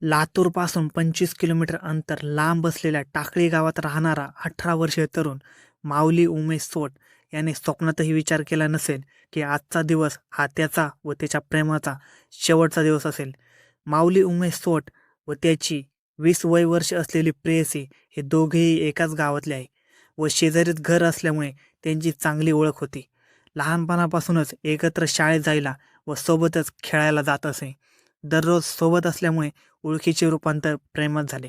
लातूरपासून 25 kilometre अंतर लांब असलेल्या टाकळी गावात राहणारा 18 वर्षीय तरुण माऊली उमेश सोट याने स्वप्नातही विचार केला नसेल की आजचा दिवस हा त्याचा व त्याच्या प्रेमाचा शेवटचा दिवस असेल. माऊली उमेश सोट व त्याची 20 वय वर्ष असलेली प्रेयसी हे दोघेही एकाच गावातले आहे व शेजारीच घर असल्यामुळे त्यांची चांगली ओळख होती. लहानपणापासूनच एकत्र शाळेत जायला व सोबतच खेळायला जात असे. दररोज सोबत असल्यामुळे ओळखीचे रूपांतर प्रेमात झाले.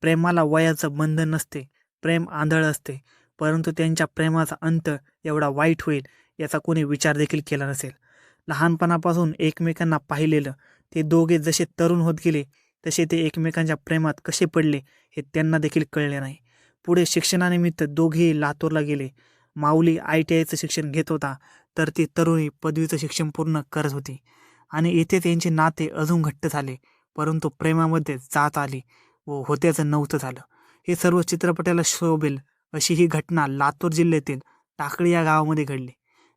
प्रेमाला वयाचं बंधन नसते, प्रेम आंधळ असते, परंतु त्यांच्या प्रेमाचा अंत एवढा वाईट होईल याचा कोणी विचार देखील केला नसेल. लहानपणापासून एकमेकांना पाहिलेलं ते दोघे जसे तरुण होत गेले तसे ते एकमेकांच्या प्रेमात कसे पडले हे त्यांना देखील कळले नाही. पुढे शिक्षणानिमित्त दोघेही लातूरला गेले. माऊली ITIचं शिक्षण घेत होता तर ती तरुणी पदवीचं शिक्षण पूर्ण करत होती आणि इथे त्यांचे नाते अजून घट्ट झाले. परंतु प्रेमामध्ये जात आली व होत्याचं नव्हतं झालं. हे सर्व चित्रपटाला शोभेल अशी ही घटना लातूर जिल्ह्यातील टाकळी या गावामध्ये घडली.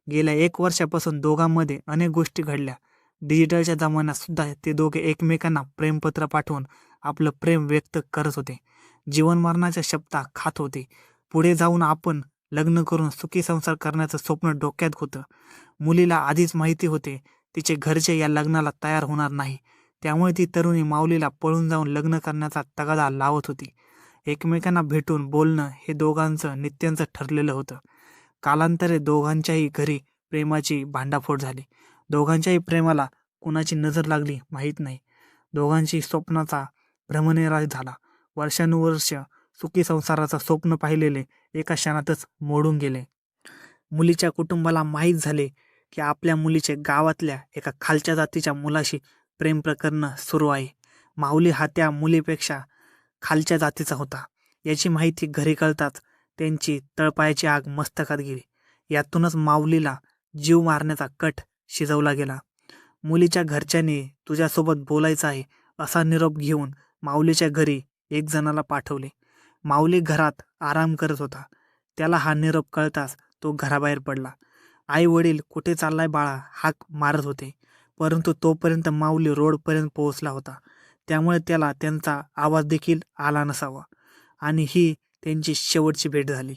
गेल्या 1 वर्षापासून दोघांमध्ये अनेक गोष्टी घडल्या. डिजिटलच्या जमान्यात सुद्धा ते दोघे एकमेकांना प्रेमपत्र पाठवून आपलं प्रेम व्यक्त करत होते. जीवनमरणाच्या शपथा खात होते. पुढे जाऊन आपण लग्न करून सुखी संसार करण्याचं स्वप्न डोक्यात होतं. मुलीला आधीच माहिती होते तिचे घरचे या लग्नाला तयार होणार नाही. त्यामुळे ती तरुणी माऊलीला पळून जाऊन लग्न करण्याचा तगादा लावत होती. एकमेकांना भेटून बोलणं हे दोघांचं नित्यांचं ठरलेलं होतं. कालांतरे दोघांच्याही घरी प्रेमाची भांडाफोड झाली. दोघांच्याही प्रेमाला कुणाची नजर लागली माहीत नाही. दोघांची स्वप्नाचा भ्रमनिरास झाला. वर्षानुवर्ष सुखी संसाराचं स्वप्न पाहिलेले एका क्षणातच मोडून गेले. मुलीच्या कुटुंबाला माहीत झाले की आपल्या मुलीचे गावातल्या एका खालच्या जातीच्या मुलाशी प्रेम प्रकरण सुरू आहे. माऊली हा त्या मुलीपेक्षा खालच्या जातीचा होता. याची माहिती घरी कळताच त्यांची तळपायाची आग मस्तकात गेली. यातूनच माऊलीला जीव मारण्याचा कट शिजवला गेला. मुलीच्या घरच्यांनी तुझ्यासोबत बोलायचं आहे असा निरोप घेऊन माऊलीच्या घरी एक जणाला पाठवले. माऊली घरात आराम करत होता. त्याला हा निरोप कळताच तो घराबाहेर पडला. आई वडील कुठे चाललाय बाळा हाक मारत होते, परंतु तोपर्यंत माऊली रोडपर्यंत पोहोचला होता. त्यामुळे त्याला त्यांचा आवाज देखील आला नसावा आणि ही त्यांची शेवटची भेट झाली.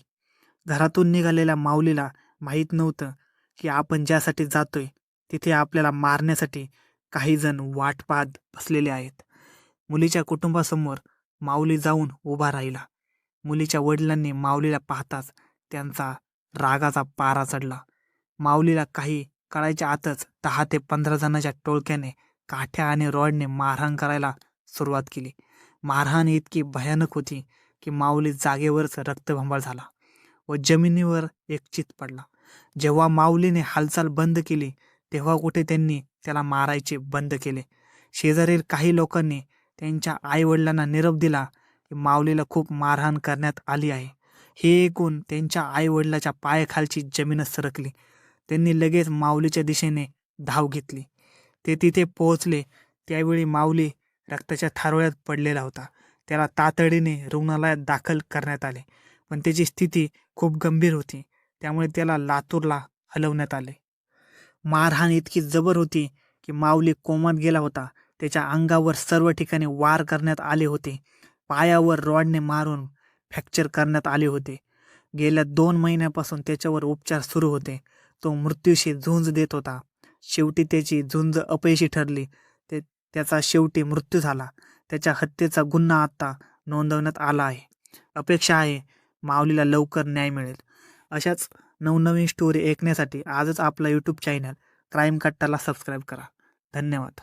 घरातून निघालेल्या माऊलीला माहीत नव्हतं की आपण ज्यासाठी जातोय तिथे आपल्याला मारण्यासाठी काही जण वाट पाहत बसलेले आहेत. मुलीच्या कुटुंबासमोर माऊली जाऊन उभा राहिला. मुलीच्या वडिलांनी माऊलीला पाहताच त्यांचा रागाचा पारा चढला. माऊलीला काही काळाच्या आतच 10 ते 15 जणांच्या टोळक्याने काठ्या आणि रॉडने मारहाण करायला सुरुवात केली. मारहाण इतकी भयानक होती की माऊली जागेवरच रक्तबंबाळ झाला व जमिनीवर एक चित पडला. जेव्हा माऊलीने हालचाल बंद केली तेव्हा कुठे त्यांनी त्याला मारायचे बंद केले. शेजारील काही लोकांनी त्यांच्या आईवडिलांना निरोप दिला की माऊलीला खूप मारहाण करण्यात आली आहे. हे ऐकून त्यांच्या आईवडिलाच्या पायाखालची जमीनच सरकली. त्यांनी लगेच माऊलीच्या दिशेने धाव घेतली. ते तिथे पोहोचले त्यावेळी माऊली रक्ताच्या थारोळ्यात पडलेला होता. त्याला तातडीने रुग्णालयात दाखल करण्यात आले, पण त्याची स्थिती खूप गंभीर होती. त्यामुळे त्याला लातूरला हलवण्यात आले. मारहाण इतकी जबर होती की माऊली कोमात गेला होता. त्याच्या अंगावर सर्व ठिकाणी वार करण्यात आले होते. पायावर रॉडने मारून फ्रॅक्चर करण्यात आले होते. गेल्या 2 महिन्यापासून त्याच्यावर उपचार सुरू होते. तो मृत्यूशी झुंज देत होता. शेवटी त्याची झुंज अपयशी ठरली. त्याचा शेवटी मृत्यू झाला. त्याच्या हत्येचा गुन्हा आता नोंदवण्यात आला आहे. अपेक्षा आहे माऊलीला लवकर न्याय मिळेल. अशाच नवनवीन स्टोरी ऐकण्यासाठी आजच आपला YouTube चॅनल क्राईम कट्टाला सबस्क्राईब करा. धन्यवाद.